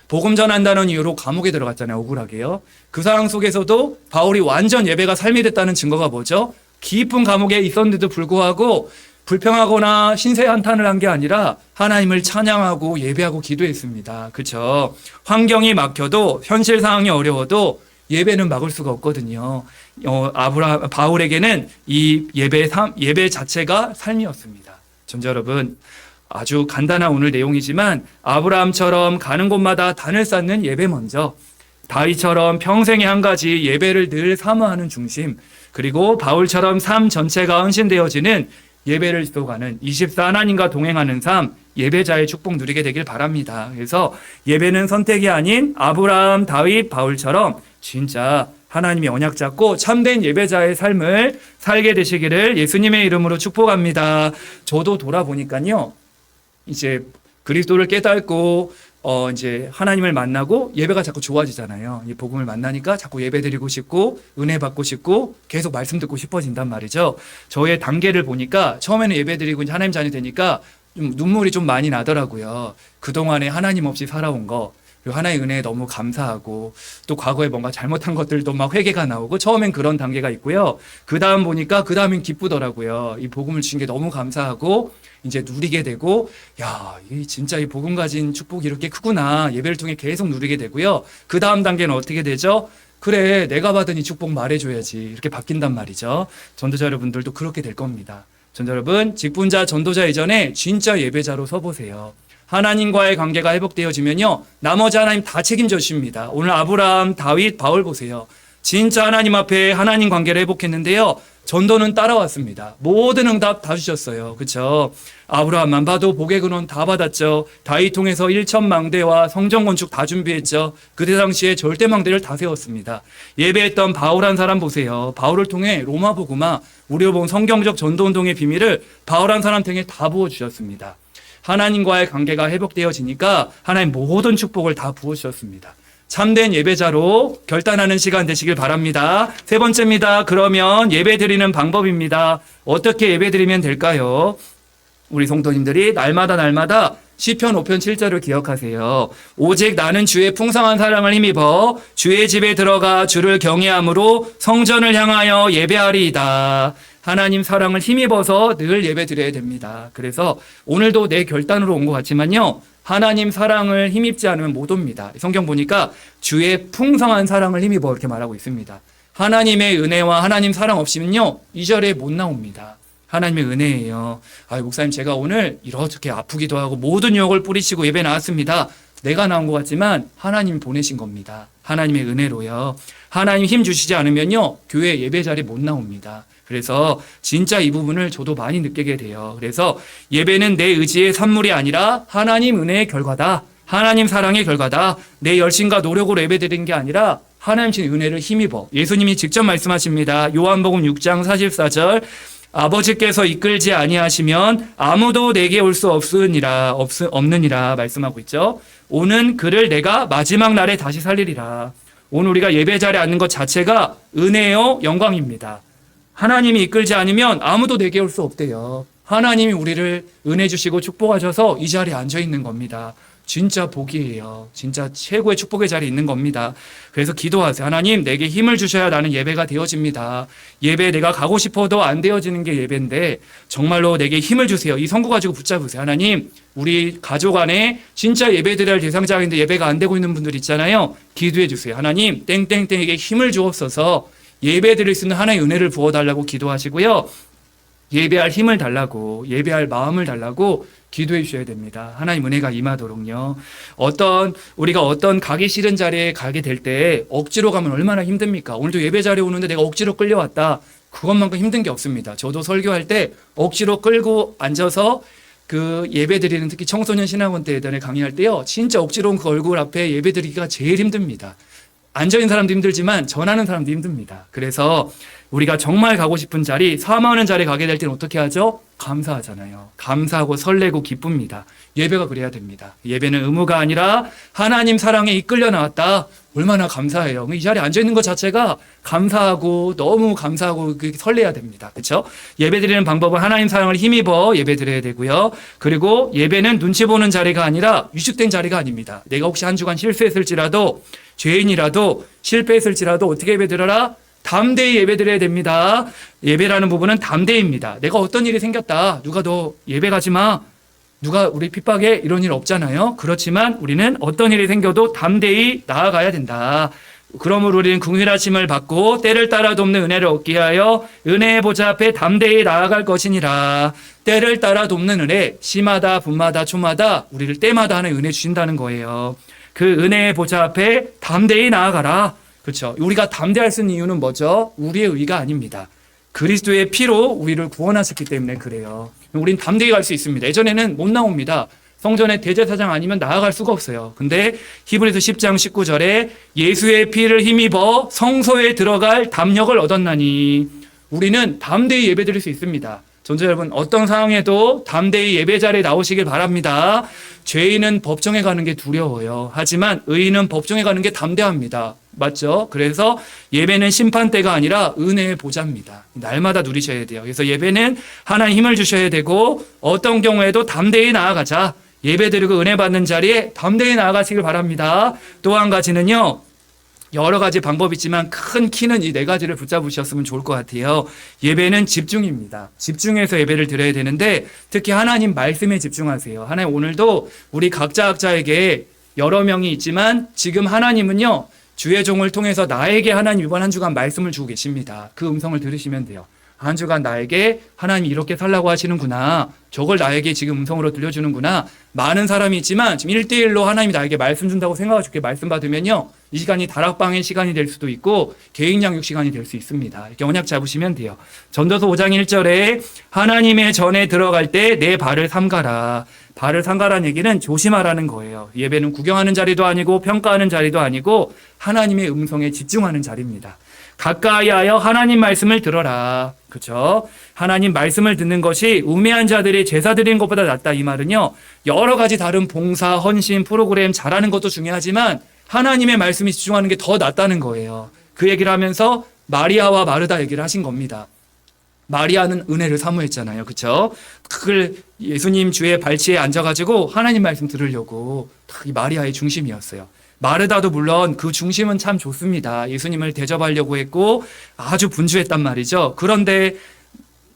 복음 전한다는 이유로 감옥에 들어갔잖아요. 억울하게요. 그 상황 속에서도 바울이 완전 예배가 삶이 됐다는 증거가 뭐죠? 깊은 감옥에 있었는데도 불구하고 불평하거나 신세 한탄을 한 게 아니라 하나님을 찬양하고 예배하고 기도했습니다. 그렇죠? 환경이 막혀도 현실 상황이 어려워도 예배는 막을 수가 없거든요. 바울에게는 이 예배 자체가 삶이었습니다. 전자 여러분, 아주 간단한 오늘 내용이지만 아브라함처럼 가는 곳마다 단을 쌓는 예배 먼저, 다윗처럼 평생에 한 가지 예배를 늘 사모하는 중심, 그리고 바울처럼 삶 전체가 헌신되어지는 예배를 지도가는 24 하나님과 동행하는 삶, 예배자의 축복 누리게 되길 바랍니다. 그래서 예배는 선택이 아닌 아브라함, 다윗, 바울처럼 진짜 하나님이 언약 잡고 참된 예배자의 삶을 살게 되시기를 예수님의 이름으로 축복합니다. 저도 돌아보니까요. 이제 그리스도를 깨닫고 이제 하나님을 만나고 예배가 자꾸 좋아지잖아요. 이 복음을 만나니까 자꾸 예배 드리고 싶고 은혜 받고 싶고 계속 말씀 듣고 싶어진단 말이죠. 저의 단계를 보니까 처음에는 예배 드리고 이제 하나님 자녀 되니까 좀 눈물이 좀 많이 나더라고요. 그동안에 하나님 없이 살아온 거, 그리고 하나님의 은혜에 너무 감사하고 또 과거에 뭔가 잘못한 것들도 막 회개가 나오고 처음엔 그런 단계가 있고요. 그 다음 보니까 그 다음엔 기쁘더라고요. 이 복음을 주신 게 너무 감사하고 이제 누리게 되고, 야, 이 진짜 이 복음 가진 축복이 이렇게 크구나. 예배를 통해 계속 누리게 되고요. 그 다음 단계는 어떻게 되죠? 그래, 내가 받은 이 축복 말해줘야지. 이렇게 바뀐단 말이죠. 전도자 여러분들도 그렇게 될 겁니다. 전도자 여러분, 직분자, 전도자 이전에 진짜 예배자로 서보세요. 하나님과의 관계가 회복되어지면요, 나머지 하나님 다 책임져 주십니다. 오늘 아브라함, 다윗, 바울 보세요. 진짜 하나님 앞에 하나님 관계를 회복했는데요. 전도는 따라왔습니다. 모든 응답 다 주셨어요. 그렇죠? 아브라함만 봐도 복의 근원 다 받았죠. 다윗 통해서 1천망대와 성전 건축 다 준비했죠. 그때 당시에 절대망대를 다 세웠습니다. 예배했던 바울 한 사람 보세요. 바울을 통해 로마 복음화, 우리가 본 성경적 전도운동의 비밀을 바울 한 사람 통해 다 부어주셨습니다. 하나님과의 관계가 회복되어지니까 하나님 모든 축복을 다 부어주셨습니다. 참된 예배자로 결단하는 시간 되시길 바랍니다. 세 번째입니다. 그러면 예배 드리는 방법입니다. 어떻게 예배 드리면 될까요? 우리 성도님들이 날마다 시편 5편 7절을 기억하세요. 오직 나는 주의 풍성한 사랑을 힘입어 주의 집에 들어가 주를 경외함으로 성전을 향하여 예배하리이다. 하나님 사랑을 힘입어서 늘 예배 드려야 됩니다. 그래서 오늘도 내 결단으로 온 것 같지만요. 하나님 사랑을 힘입지 않으면 못 옵니다. 성경 보니까 주의 풍성한 사랑을 힘입어 이렇게 말하고 있습니다. 하나님의 은혜와 하나님 사랑 없이면요. 2절에 못 나옵니다. 하나님의 은혜예요. 목사님 제가 오늘 이렇게 아프기도 하고 모든 유혹을 뿌리치고 예배 나왔습니다. 내가 나온 것 같지만 하나님 보내신 겁니다. 하나님의 은혜로요. 하나님 힘 주시지 않으면요. 교회 예배 자리 못 나옵니다. 그래서 진짜 이 부분을 저도 많이 느끼게 돼요. 그래서 예배는 내 의지의 산물이 아니라 하나님 은혜의 결과다. 하나님 사랑의 결과다. 내 열심과 노력으로 예배드리는 게 아니라 하나님 신 은혜를 힘입어. 예수님이 직접 말씀하십니다. 요한복음 6장 44절 아버지께서 이끌지 아니하시면 아무도 내게 올 수 없느니라 말씀하고 있죠. 오는 그를 내가 마지막 날에 다시 살리리라. 오늘 우리가 예배 자리에 앉는 것 자체가 은혜요, 영광입니다. 하나님이 이끌지 않으면 아무도 내게 올 수 없대요. 하나님이 우리를 은혜 주시고 축복하셔서 이 자리에 앉아 있는 겁니다. 진짜 복이에요. 진짜 최고의 축복의 자리에 있는 겁니다. 그래서 기도하세요. 하나님, 내게 힘을 주셔야 나는 예배가 되어집니다. 예배 내가 가고 싶어도 안 되어지는 게 예배인데 정말로 내게 힘을 주세요. 이 선구 가지고 붙잡으세요. 하나님, 우리 가족 안에 진짜 예배 드려야 할 대상자인데 예배가 안 되고 있는 분들 있잖아요. 기도해 주세요. 하나님, 땡땡땡에게 힘을 주옵소서. 예배 드릴 수 있는 하나의 은혜를 부어달라고 기도하시고요. 예배할 힘을 달라고, 예배할 마음을 달라고 기도해 주셔야 됩니다. 하나님 은혜가 임하도록요. 우리가 어떤 가기 싫은 자리에 가게 될 때 억지로 가면 얼마나 힘듭니까? 오늘도 예배 자리에 오는데 내가 억지로 끌려왔다. 그것만큼 힘든 게 없습니다. 저도 설교할 때 억지로 끌고 앉아서 그 예배 드리는, 특히 청소년 신학원 때 예전에 강의할 때요. 진짜 억지로 온 그 얼굴 앞에 예배 드리기가 제일 힘듭니다. 앉아있는 사람도 힘들지만 전하는 사람도 힘듭니다. 그래서 우리가 정말 가고 싶은 자리, 사모하는 자리에 가게 될 때는 어떻게 하죠? 감사하잖아요. 감사하고 설레고 기쁩니다. 예배가 그래야 됩니다. 예배는 의무가 아니라 하나님 사랑에 이끌려 나왔다. 얼마나 감사해요. 이 자리에 앉아있는 것 자체가 감사하고 너무 감사하고 설레야 됩니다. 그렇죠? 예배 드리는 방법은 하나님 사랑을 힘입어 예배 드려야 되고요. 그리고 예배는 눈치 보는 자리가 아니라 위축된 자리가 아닙니다. 내가 혹시 한 주간 실수했을지라도, 죄인이라도 실패했을지라도 어떻게 예배 드려라? 담대히 예배 드려야 됩니다. 예배라는 부분은 담대입니다. 내가 어떤 일이 생겼다. 누가 너 예배 가지 마. 누가 우리 핍박해. 이런 일 없잖아요. 그렇지만 우리는 어떤 일이 생겨도 담대히 나아가야 된다. 그러므로 우리는 긍휼하심을 받고 때를 따라 돕는 은혜를 얻게 하여 은혜의 보좌 앞에 담대히 나아갈 것이니라. 때를 따라 돕는 은혜, 시마다 분마다 초마다 우리를 때마다 하는 은혜 주신다는 거예요. 그 은혜의 보좌 앞에 담대히 나아가라. 그렇죠. 우리가 담대할 수 있는 이유는 뭐죠? 우리의 의가 아닙니다. 그리스도의 피로 우리를 구원하셨기 때문에 그래요. 우린 담대히 갈 수 있습니다. 예전에는 못 나옵니다. 성전에 대제사장 아니면 나아갈 수가 없어요. 근데 히브리서 10장 19절에 예수의 피를 힘입어 성소에 들어갈 담력을 얻었나니, 우리는 담대히 예배드릴 수 있습니다. 전도 여러분, 어떤 상황에도 담대히 예배 자리에 나오시길 바랍니다. 죄인은 법정에 가는 게 두려워요. 하지만 의인은 법정에 가는 게 담대합니다. 맞죠? 그래서 예배는 심판대가 아니라 은혜의 보좌입니다. 날마다 누리셔야 돼요. 그래서 예배는 하나님 힘을 주셔야 되고, 어떤 경우에도 담대히 나아가자. 예배 드리고 은혜 받는 자리에 담대히 나아가시길 바랍니다. 또 한 가지는요, 여러 가지 방법이 있지만 큰 키는 이 네 가지를 붙잡으셨으면 좋을 것 같아요. 예배는 집중입니다. 집중해서 예배를 드려야 되는데 특히 하나님 말씀에 집중하세요. 하나님 오늘도 우리 각자에게 여러 명이 있지만 지금 하나님은요, 주의 종을 통해서 나에게 하나님 이번 한 주간 말씀을 주고 계십니다. 그 음성을 들으시면 돼요. 한 주간 나에게 하나님이 이렇게 살라고 하시는구나. 저걸 나에게 지금 음성으로 들려주는구나. 많은 사람이 있지만 지금 1대1로 하나님이 나에게 말씀 준다고 생각하고 이렇게 말씀 받으면요, 이 시간이 다락방의 시간이 될 수도 있고 개인 양육 시간이 될 수 있습니다. 이렇게 언약 잡으시면 돼요. 전도서 5장 1절에 하나님의 전에 들어갈 때 내 발을 삼가라. 발을 삼가라는 얘기는 조심하라는 거예요. 예배는 구경하는 자리도 아니고 평가하는 자리도 아니고 하나님의 음성에 집중하는 자리입니다. 가까이 하여 하나님 말씀을 들어라. 그렇죠? 하나님 말씀을 듣는 것이 우매한 자들이 제사 드리는 것보다 낫다. 이 말은요, 여러 가지 다른 봉사, 헌신, 프로그램 잘하는 것도 중요하지만 하나님의 말씀에 집중하는 게 더 낫다는 거예요. 그 얘기를 하면서 마리아와 마르다 얘기를 하신 겁니다. 마리아는 은혜를 사모했잖아요. 그렇죠? 그걸 예수님 주의 발치에 앉아가지고 하나님 말씀 들으려고 이 마리아의 중심이었어요. 마르다도 물론 그 중심은 참 좋습니다. 예수님을 대접하려고 했고 아주 분주했단 말이죠. 그런데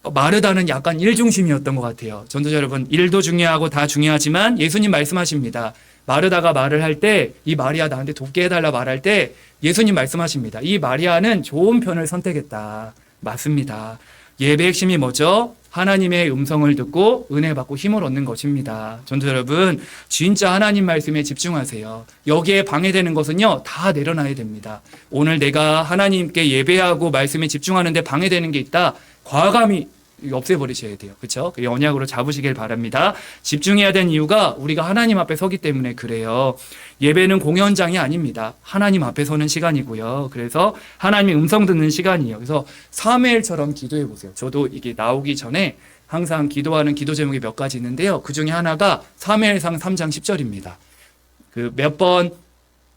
마르다는 약간 일중심이었던 것 같아요. 전도자 여러분, 일도 중요하고 다 중요하지만 예수님 말씀하십니다. 마르다가 말을 할 때, 이 마리아 나한테 돕게 해달라 말할 때 예수님 말씀하십니다. 이 마리아는 좋은 편을 선택했다. 맞습니다. 예배의 핵심이 뭐죠? 하나님의 음성을 듣고 은혜 받고 힘을 얻는 것입니다. 전도 여러분, 진짜 하나님 말씀에 집중하세요. 여기에 방해되는 것은요, 다 내려놔야 됩니다. 오늘 내가 하나님께 예배하고 말씀에 집중하는데 방해되는 게 있다. 과감히 없애버리셔야 돼요. 그렇죠? 언약으로 잡으시길 바랍니다. 집중해야 되는 이유가 우리가 하나님 앞에 서기 때문에 그래요. 예배는 공연장이 아닙니다. 하나님 앞에 서는 시간이고요. 그래서 하나님의 음성 듣는 시간이에요. 그래서 사무엘처럼 기도해 보세요. 저도 이게 나오기 전에 항상 기도하는 기도 제목이 몇 가지 있는데요. 그 중에 하나가 사무엘상 3장 10절입니다. 그 몇 번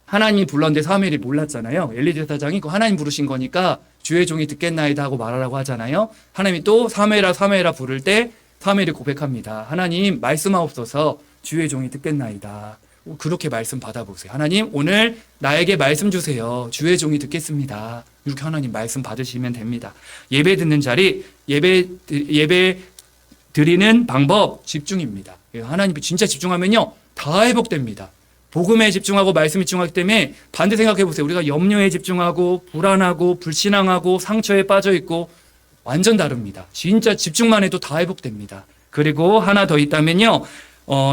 하나님이 불렀는데 사무엘이 몰랐잖아요. 엘리 제사장이 그 하나님 부르신 거니까 주의 종이 듣겠나이다 하고 말하라고 하잖아요. 하나님이 또 사무엘아 사무엘아 부를 때 사무엘이 고백합니다. 하나님 말씀하옵소서 주의 종이 듣겠나이다. 그렇게 말씀 받아보세요. 하나님 오늘 나에게 말씀 주세요. 주의 종이 듣겠습니다. 이렇게 하나님 말씀 받으시면 됩니다. 예배 듣는 자리, 예배 드리는 방법 집중입니다. 하나님 진짜 집중하면요 다 회복됩니다. 복음에 집중하고 말씀에 집중하기 때문에 반대 생각해 보세요. 우리가 염려에 집중하고 불안하고 불신앙하고 상처에 빠져 있고 완전 다릅니다. 진짜 집중만 해도 다 회복됩니다. 그리고 하나 더 있다면요.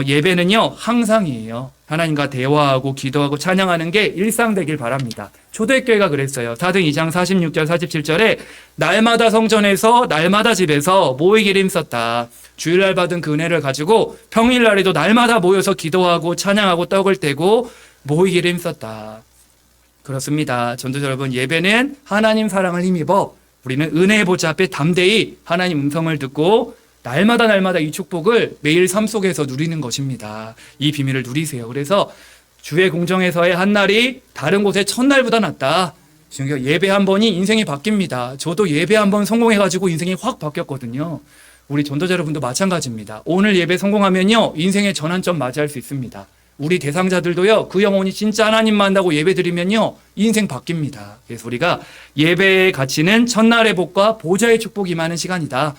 예배는요 항상이에요. 하나님과 대화하고 기도하고 찬양하는 게 일상되길 바랍니다. 초대교회가 그랬어요. 사도행 2장 46절 47절에 날마다 성전에서 날마다 집에서 모이기를 힘썼다. 주일날 받은 그 은혜를 가지고 평일날에도 날마다 모여서 기도하고 찬양하고 떡을 떼고 모이기를 힘썼다. 그렇습니다. 전도자 여러분, 예배는 하나님 사랑을 힘입어 우리는 은혜의 보좌 앞에 담대히 하나님 음성을 듣고 날마다 이 축복을 매일 삶 속에서 누리는 것입니다. 이 비밀을 누리세요. 그래서 주의 공정에서의 한 날이 다른 곳의 첫날보다 낫다. 지금 예배 한 번이 인생이 바뀝니다. 저도 예배 한 번 성공해가지고 인생이 확 바뀌었거든요. 우리 전도자 여러분도 마찬가지입니다. 오늘 예배 성공하면요 인생의 전환점 맞이할 수 있습니다. 우리 대상자들도요 그 영혼이 진짜 하나님 만나고 예배 드리면요 인생 바뀝니다. 그래서 우리가 예배의 가치는 첫날의 복과 보좌의 축복이 임하는 시간이다.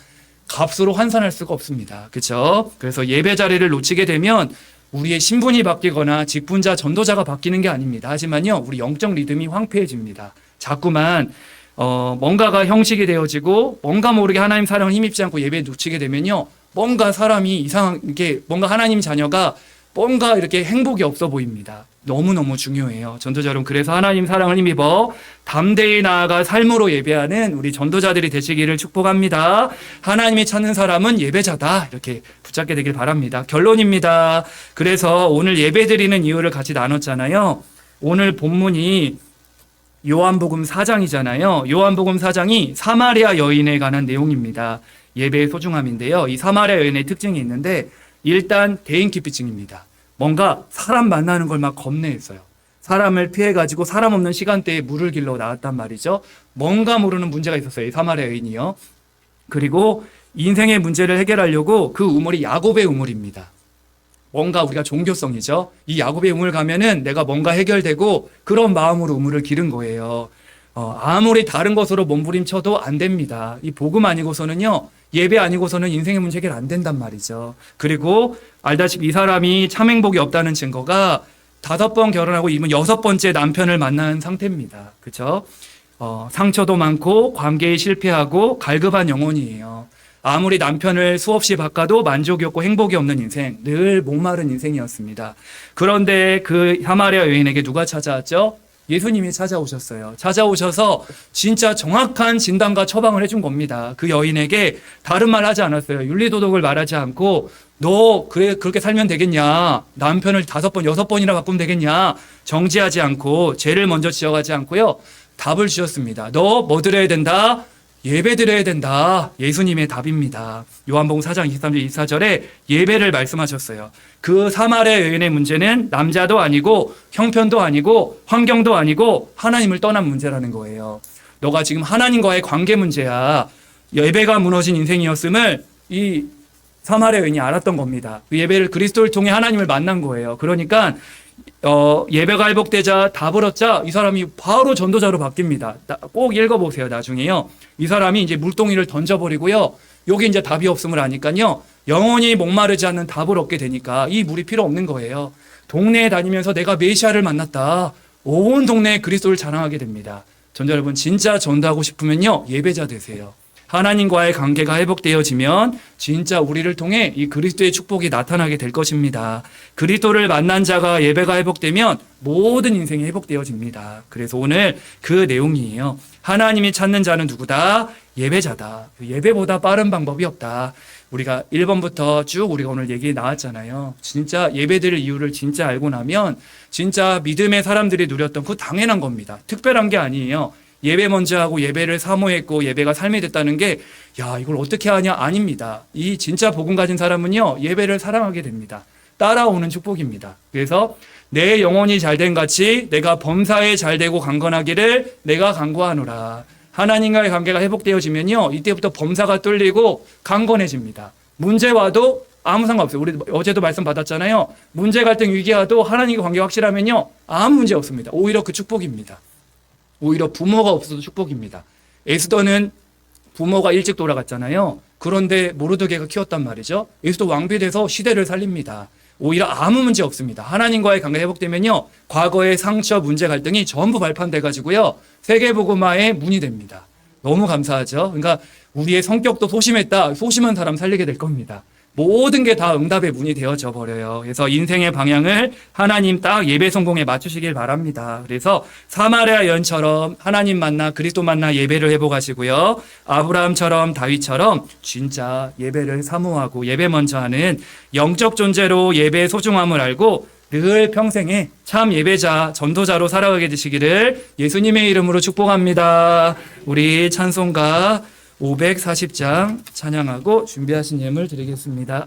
값으로 환산할 수가 없습니다. 그렇죠? 그래서 예배 자리를 놓치게 되면 우리의 신분이 바뀌거나 직분자, 전도자가 바뀌는 게 아닙니다. 하지만요, 우리 영적 리듬이 황폐해집니다. 자꾸만 뭔가가 형식이 되어지고 뭔가 모르게 하나님 사랑을 힘입지 않고 예배에 놓치게 되면요, 뭔가 사람이 이상하게 뭔가 하나님 자녀가 뭔가 이렇게 행복이 없어 보입니다. 너무너무 중요해요. 전도자 여러분, 그래서 하나님 사랑을 힘입어 담대히 나아가 삶으로 예배하는 우리 전도자들이 되시기를 축복합니다. 하나님이 찾는 사람은 예배자다. 이렇게 붙잡게 되길 바랍니다. 결론입니다. 그래서 오늘 예배 드리는 이유를 같이 나눴잖아요. 오늘 본문이 요한복음 4장이잖아요. 요한복음 4장이 사마리아 여인에 관한 내용입니다. 예배의 소중함인데요. 이 사마리아 여인의 특징이 있는데 일단 대인기피증입니다. 뭔가 사람 만나는 걸 막 겁내했어요. 사람을 피해가지고 사람 없는 시간대에 물을 길러 나왔단 말이죠. 뭔가 모르는 문제가 있었어요. 이 사마리아 여인이요. 그리고 인생의 문제를 해결하려고 그 우물이 야곱의 우물입니다. 뭔가 우리가 종교성이죠. 이 야곱의 우물 가면은 내가 뭔가 해결되고 그런 마음으로 우물을 기른 거예요. 아무리 다른 것으로 몸부림쳐도 안 됩니다. 이 복음 아니고서는요, 예배 아니고서는 인생의 문제 해결 안 된단 말이죠. 그리고 알다시피 이 사람이 참 행복이 없다는 증거가 5번 결혼하고 이분 6번째 남편을 만난 상태입니다. 그렇죠? 상처도 많고 관계에 실패하고 갈급한 영혼이에요. 아무리 남편을 수없이 바꿔도 만족이 없고 행복이 없는 인생, 늘 목마른 인생이었습니다. 그런데 그 사마리아 여인에게 누가 찾아왔죠? 예수님이 찾아오셨어요. 찾아오셔서 진짜 정확한 진단과 처방을 해준 겁니다. 그 여인에게 다른 말 하지 않았어요. 윤리도덕을 말하지 않고 너 그렇게 살면 되겠냐? 남편을 5번, 6번이나 바꾸면 되겠냐? 정지하지 않고 죄를 먼저 지어가지 않고요. 답을 주셨습니다. 너 뭐 드려야 된다? 예배 드려야 된다. 예수님의 답입니다. 요한복음 4장 23절 24절에 예배를 말씀하셨어요. 그 사마리아 여인의 문제는 남자도 아니고 형편도 아니고 환경도 아니고 하나님을 떠난 문제라는 거예요. 너가 지금 하나님과의 관계 문제야. 예배가 무너진 인생이었음을 이 사마리아 여인이 알았던 겁니다. 그 예배를 그리스도를 통해 하나님을 만난 거예요. 그러니까 예배가 회복되자 답을 얻자 이 사람이 바로 전도자로 바뀝니다. 꼭 읽어보세요. 나중에요. 이 사람이 이제 물동이를 던져버리고요. 여기 이제 답이 없음을 아니까요. 영원히 목마르지 않는 답을 얻게 되니까 이 물이 필요 없는 거예요. 동네에 다니면서 내가 메시아를 만났다. 온 동네에 그리스도를 자랑하게 됩니다. 전도 여러분, 진짜 전도하고 싶으면요, 예배자 되세요. 하나님과의 관계가 회복되어지면 진짜 우리를 통해 이 그리스도의 축복이 나타나게 될 것입니다. 그리스도를 만난 자가 예배가 회복되면 모든 인생이 회복되어집니다. 그래서 오늘 그 내용이에요. 하나님이 찾는 자는 누구다? 예배자다. 예배보다 빠른 방법이 없다. 우리가 1번부터 쭉 우리가 오늘 얘기 나왔잖아요. 진짜 예배드릴 이유를 진짜 알고 나면 진짜 믿음의 사람들이 누렸던 그 당연한 겁니다. 특별한 게 아니에요. 예배 먼저 하고 예배를 사모했고 예배가 삶이 됐다는 게 야, 이걸 어떻게 하냐? 아닙니다. 이 진짜 복음 가진 사람은요, 예배를 사랑하게 됩니다. 따라오는 축복입니다. 그래서 내 영혼이 잘된 같이 내가 범사에 잘되고 강건하기를 내가 간구하노라. 하나님과의 관계가 회복되어지면요, 이때부터 범사가 뚫리고 강건해집니다. 문제 와도 아무 상관없어요. 우리 어제도 말씀 받았잖아요. 문제, 갈등, 위기 와도 하나님과 관계가 확실하면요, 아무 문제 없습니다. 오히려 그 축복입니다. 오히려 부모가 없어도 축복입니다. 에스더는 부모가 일찍 돌아갔잖아요. 그런데 모르드게가 키웠단 말이죠. 에스더 왕비 돼서 시대를 살립니다. 오히려 아무 문제 없습니다. 하나님과의 관계가 회복되면요, 과거의 상처, 문제, 갈등이 전부 발판돼 가지고요, 세계복음화의 문이 됩니다. 너무 감사하죠. 그러니까 우리의 성격도 소심했다. 소심한 사람 살리게 될 겁니다. 모든 게 다 응답의 문이 되어져 버려요. 그래서 인생의 방향을 하나님 딱 예배 성공에 맞추시길 바랍니다. 그래서 사마리아 여인처럼 하나님 만나 그리스도 만나 예배를 회복하시고요. 아브라함처럼 다윗처럼 진짜 예배를 사모하고 예배 먼저 하는 영적 존재로 예배의 소중함을 알고 늘 평생에 참 예배자, 전도자로 살아가게 되시기를 예수님의 이름으로 축복합니다. 우리 찬송가 540장 찬양하고 준비하신 예물 드리겠습니다.